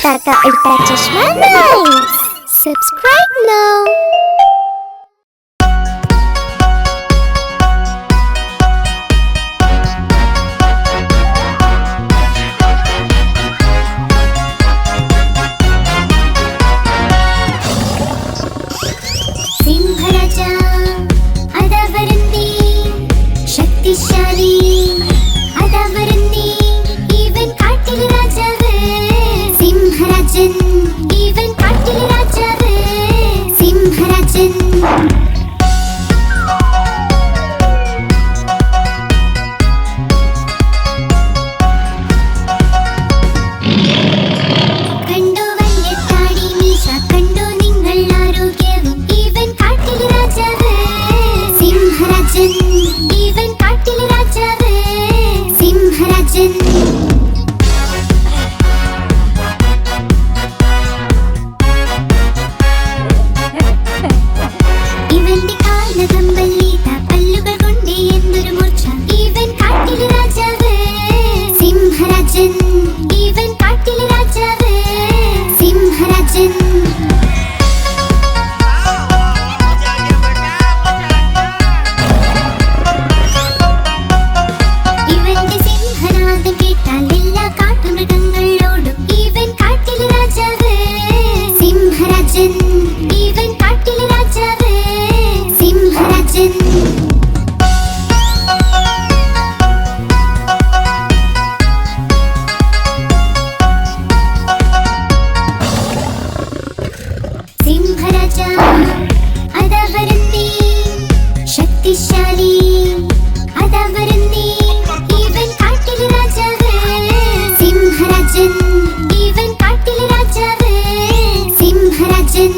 Ultra Chashma Nice. Subscribe now. सिंहराजा अदावरंदी शक्तिशाली अदावरंदी even काटिल राजावे सिंहराजन even काटिल राजावे सिंहराजन even കാട്ടിൽ രാജാവേ സിംഹരാജൻ ഇവന്റെ കാലകമ്പല്ലിത പല്ലുകൾ കൊണ്ട് എന്തൊരു മൂർച്ച ഇവൻ കാട്ടിൽ രാജാവേ സിംഹരാജൻ ഇവൻ കാട്ടിൽ രാജാവേ സിംഹരാജൻ even കാട്ടിൽ രാജാവേ സിംഹരാജൻ സിംഹരാജ അദാവരന്തി ശക്തിശാലി അദാവരന്തി ഇവൻ കാട്ടിൽ രാജാവേ സിംഹരാജൻ ഇവൻ കാട്ടിൽ രാജാവേ സിംഹരാജൻ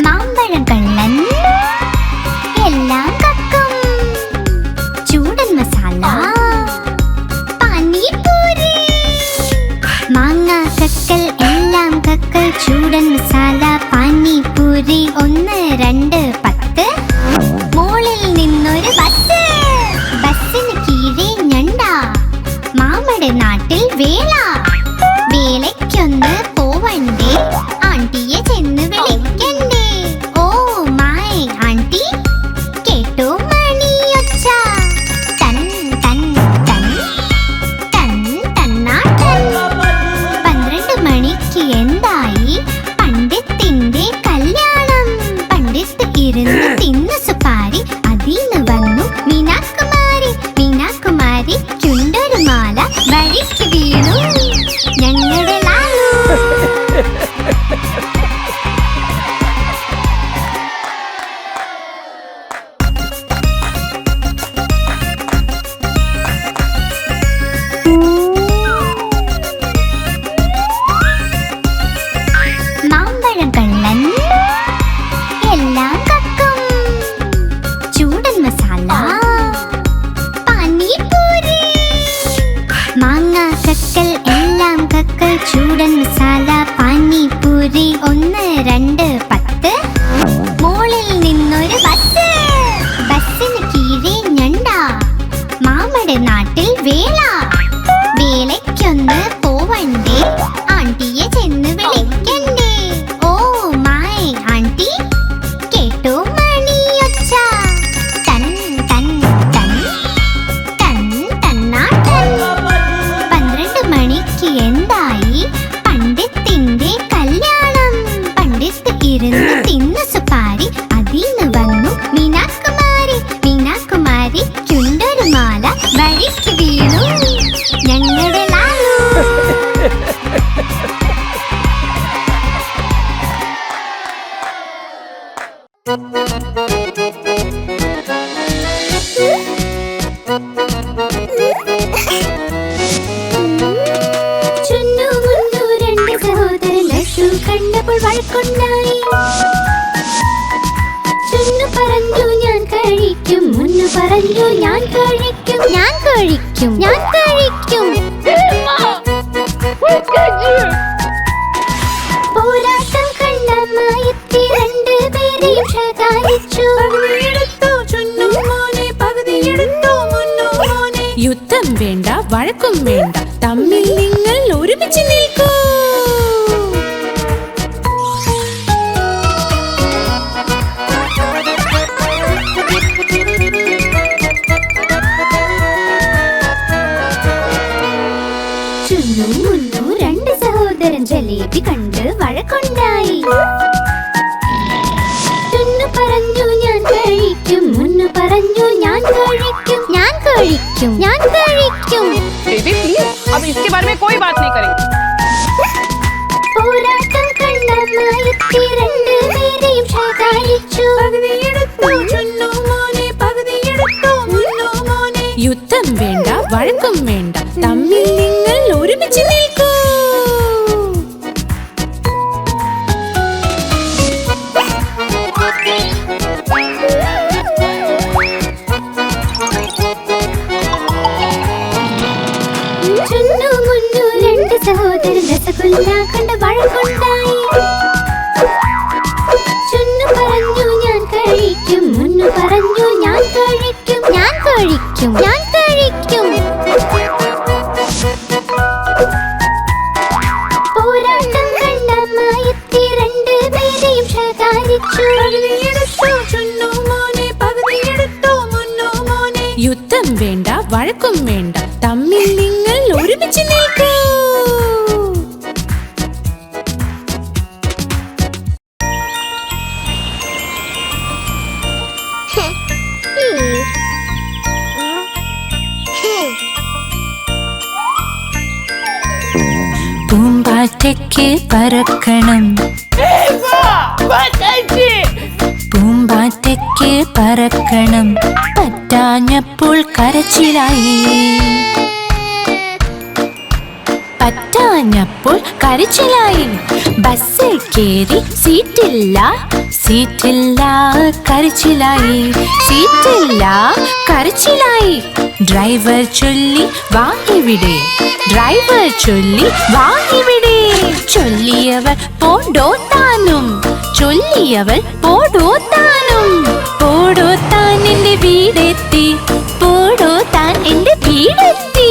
മാമ്പഴം കള്ളൻ എല്ലാം കക്കും ചൂടൻ മസാല പാനിപൂരി മാങ്ങ കക്കൽ എല്ലാം കക്കൽ ചൂടൻ മസാല പാനിപൂരി 1 2 10 മോളിൽ നിന്നൊരു ബസ് ബസ്സിന് കീഴെ ഞണ്ട മാമയുടെ നാട്ടിൽ വേല വേലയ്ക്കൊന്ന് പോവണ്ടേ ആണ്ടിയെ ചെന്ന് വിളിക്കണ്ടേ ഓ മൈ ആണ്ടി കേട്ടോ മണിയൊച്ച തൻ തൻ തൻ തൻ തന്നാട്ടൻ 12 മണിക്ക് എന്തായി പണ്ഡിത്തിന്റെ കല്യാണം പണ്ഡിത്ത് ഇരുന്ന് തിന്ന് സുപാരി അതിന്ന് വന്നു മീനാകുമാരി മീനാകുമാരി ചുണ്ടൊരു മാല വഴിക്ക് വീണു ഞങ്ങളുടെ ലാലു മാമ്പഴം കള്ളൻ എല്ലാം കക്കും ചൂടൻ മസാല പാനിപൂരി മാങ്ങ കക്കൽ എല്ലാം കക്കൽ ചൂടൻ മസാല പാനിപൂരി 1 2 10 മോളിൽ നിന്നൊരു ബസ് ബസ്സിന് കീഴെ ഞണ്ട മാമയുടെ നാട്ടിൽ വേല വേലയ്ക്കൊന്ന് പോവണ്ടേ ആണ്ടിയെ ചെന്ന് വിളിക്കണ്ടേ ഓ മൈ ആണ്ടി കേട്ടോ മണിയൊച്ച തൻ തൻ തൻ തൻ തന്നാട്ടൻ 12 മണിക്ക് എന്തായി പണ്ഡിത്തിന്റെ കല്യാണം പണ്ഡിത്ത് ഇരുന്ന് തിന്ന് സുപാരി അതിന്ന് വന്നു മീനാകുമാരി മീനാകുമാരി ചുണ്ടൊരു മാല വഴിക്ക് വീണു ഞങ്ങളുടെ ലാലു ചുന്നു മുന്നു 2 സഹോദരൻ ലഡ്ഡു കണ്ടപ്പോൾ വഴക്കുണ്ടായി ചുന്നു പറഞ്ഞു ഞാൻ കഴിക്കും കഴിക്കും മുന്നു പറഞ്ഞു ഞാൻ കഴിക്കും ഞാൻ കഴിക്കും ഞാൻ കഴിക്കും പോരാട്ടം കണ്ടമ്മ എത്തി രണ്ടുപേരെയും ശകാരിച്ചു യുദ്ധം വേണ്ട വഴക്കും വേണ്ട തമ്മിൽ നിങ്ങൾ ഒരുമിച്ച് നിൽക്കൂ ചുന്നു മുന്നു രണ്ട് സഹോദരൻ ജലേബി കണ്ട് വഴക്കുണ്ടായി ചുന്നു പറഞ്ഞു ഞാൻ കഴിക്കും മുന്നു പറഞ്ഞു ഞാൻ കഴിക്കും ഞാൻ കഴിക്കും ഞാൻ കഴിക്കും बेबी प्लीज अब इसके बारे में कोई बात नहीं करेंगे പോരാട്ടം കണ്ടമ്മ എത്തി രണ്ടുപേരെയും ശകാരിച്ചു യുദ്ധം വേണ്ട വഴക്കും വേണ്ട തമ്മിൽ നിങ്ങൾ ഒരുമിച്ച് നിൽക്കൂ ചുന്നു മുന്നു രണ്ട് സഹോദരൻ രസഗുല്ല കണ്ട് വഴക്കുണ്ടായി ചുന്നു പറഞ്ഞു ഞാൻ കഴിക്കും മുന്നു പറഞ്ഞു ഞാൻ കഴിക്കും ഞാൻ കഴിക്കും ഞാൻ കഴിക്കും പോരാട്ടം കണ്ടമ്മ എത്തി രണ്ടുപേരെയും ശകാരിച്ചു യുദ്ധം വേണ്ട വഴക്കും വേണ്ട തമ്മിൽ നിങ്ങൾ ഒരുമിച്ച് നിൽക്കൂ പൂമ്പാറ്റയ്ക്ക് പറക്കണം പൂമ്പാറ്റയ്ക്ക് പറക്കണം പറ്റാഞ്ഞപ്പോൾ കരച്ചിലായി പറ്റാഞ്ഞപ്പോൾ കരച്ചിലായി ബസ്സിൽ കേറി സീറ്റില്ല സീറ്റില്ല കരച്ചിലായി സീറ്റില്ല കരച്ചിലായി ഡ്രൈവർ ചൊല്ലി വാ ഇവിടെ ഡ്രൈവർ ചൊല്ലി വാ ഇവിടെ ചൊല്ലിയവർ പോടോ താനും ചൊല്ലിയവൾ പോടോ താനും പോടോ താൻ എന്റെ വീടെത്തി പോടോ താൻ എന്റെ വീടെത്തി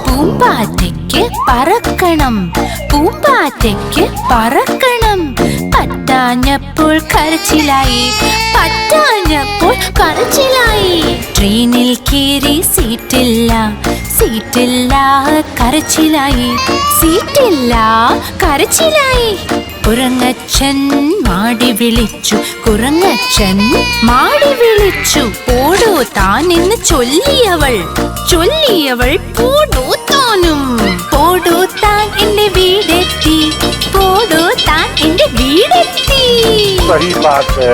പൂമ്പാറ്റയ്ക്ക് പറക്കണം പൂമ്പാറ്റയ്ക്ക് പറക്കണം പറ്റാഞ്ഞപ്പോൾ കരച്ചിലായി പറ്റാഞ്ഞപ്പോൾ കരച്ചിലായി ട്രെയിനിൽ കയറി സീറ്റില്ല സീറ്റില്ല കരച്ചിലായി സീറ്റില്ല കരച്ചിലായി കുരങ്ങച്ചൻ മാടി വിളിച്ചു കുരങ്ങച്ചൻ മാടി വിളിച്ചു പോടോ താൻ എന്ന് ചൊല്ലിയവൾ ചൊല്ലിയവൾ പോടോ താനും പോടോ താൻ എന്റെ വീടെത്തി പോടോ താൻ എന്റെ വീടെത്തി सही बात है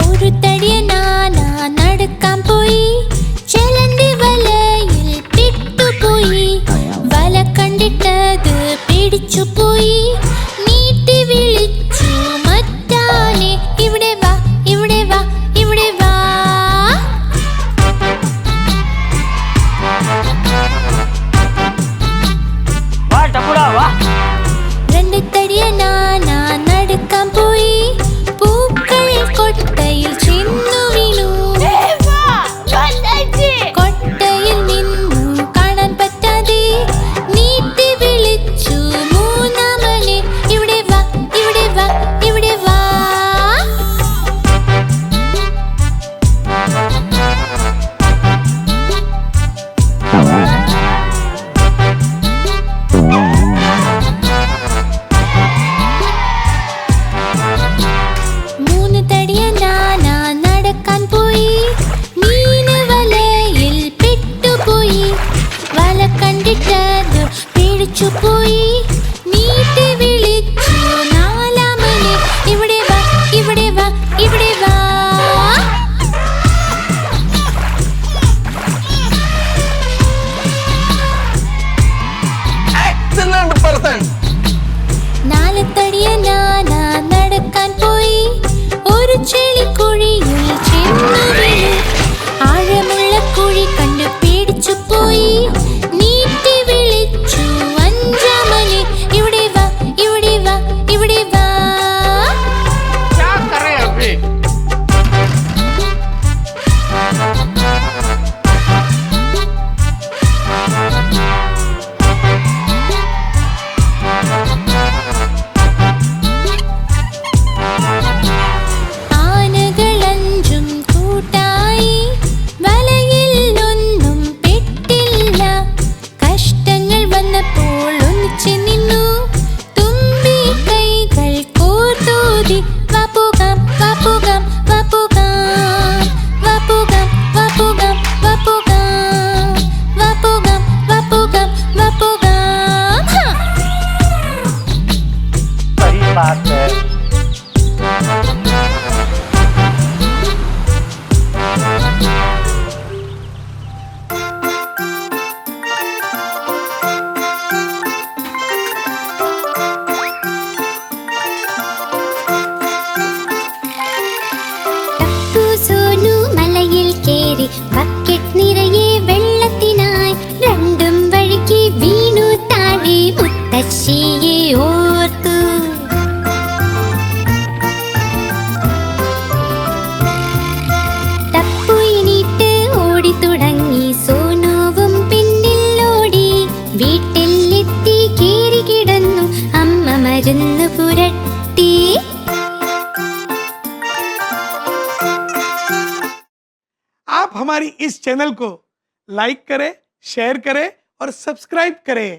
ഒരു തടിയ നാന നടക്കാൻ പോയി ചെലൻ കേട്ടതു പേടിച്ചു പോയി നീട്ടി വിളിച്ചു നാലാമനെ ഇവിടെ വാ ഇവിടെ വാ ഇവിടെ വാ നാലത്തടിയ നാനാ നടക്കാൻ പോയി ഒരു ചെളിക്കുഴിയിൽ ചെന്നു വീണു ആഴമുള്ള കുഴി കണ്ട് പേടിച്ചു പോയി നീട്ടി വിളിച്ചു അഞ്ചാമനെ ഇവിടെ വാ ഇവിടെ വാ ഇവിടെ വാ क्या करें अभी ആനകളഞ്ചും കൂട്ടായി വലയിൽ ഒന്നും പെട്ടില്ല കഷ്ടങ്ങൾ വന്നപ്പോൾ ഒന്നിച്ചു നിന്നു തുമ്പി കൈകൾ കോർത്തൂതി വപ്പുകാം വപ്പുകാം വപ്പുകാം വപ്പുകാം വപ്പുകാം വപ്പുകാം വപ്പുകാം വപ്പുകാം വപ്പുകാം ഹാ सही बात है ടപ്പു സോനു മലയിൽ കേറി ബക്കറ്റ് നിറയെ വെള്ളത്തിനായി രണ്ടും വഴുകി വീണു താഴെ മുത്തശ്ശിയെ ഓർത്തു ടപ്പു എണീറ്റ് ഓടി തുടങ്ങി സോനുവും പിന്നിൽ ഓടി വീട്ടിലെത്തി കേറി കിടന്നു അമ്മ മരുന്ന് പുരട്ടി आप हमारी इस चैनल को लाइक करें, शेयर करें और सब्सक्राइब करें।